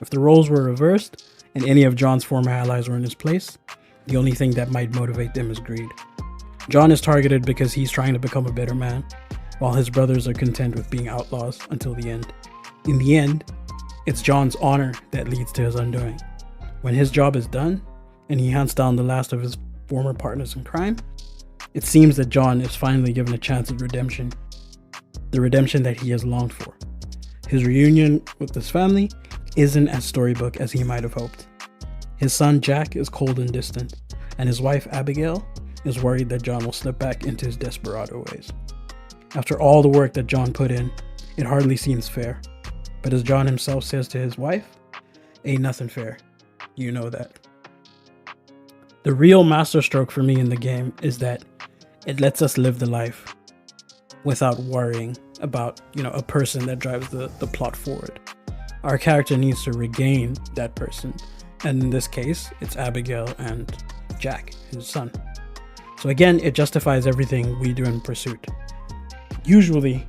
If the roles were reversed and any of John's former allies were in his place, the only thing that might motivate them is greed. John is targeted because he's trying to become a better man, while his brothers are content with being outlaws until the end. In the end, it's John's honor that leads to his undoing. When his job is done, and he hunts down the last of his former partners in crime, it seems that John is finally given a chance at redemption. The redemption that he has longed for. His reunion with his family isn't as storybook as he might have hoped. His son Jack is cold and distant, and his wife Abigail is worried that John will slip back into his desperado ways. After all the work that John put in, it hardly seems fair. But as John himself says to his wife, ain't nothing fair. You know that. The real masterstroke for me in the game is that it lets us live the life without worrying about, a person that drives the plot forward. Our character needs to regain that person. And in this case, it's Abigail and Jack, his son. So again, it justifies everything we do in Pursuit. Usually,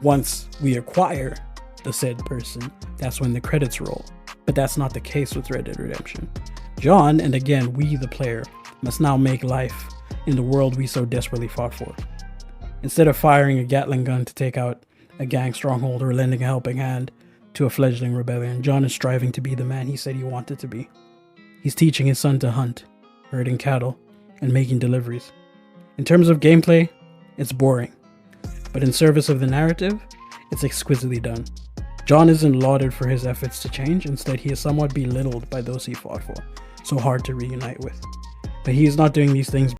once we acquire the said person, that's when the credits roll. But that's not the case with Red Dead Redemption. John, and again we the player, must now make life in the world we so desperately fought for. Instead of firing a Gatling gun to take out a gang stronghold or lending a helping hand to a fledgling rebellion, John is striving to be the man he said he wanted to be. He's teaching his son to hunt, herding cattle, and making deliveries. In terms of gameplay, it's boring. But in service of the narrative, it's exquisitely done. John isn't lauded for his efforts to change, instead he is somewhat belittled by those he fought for, so hard to reunite with. But he is not doing these things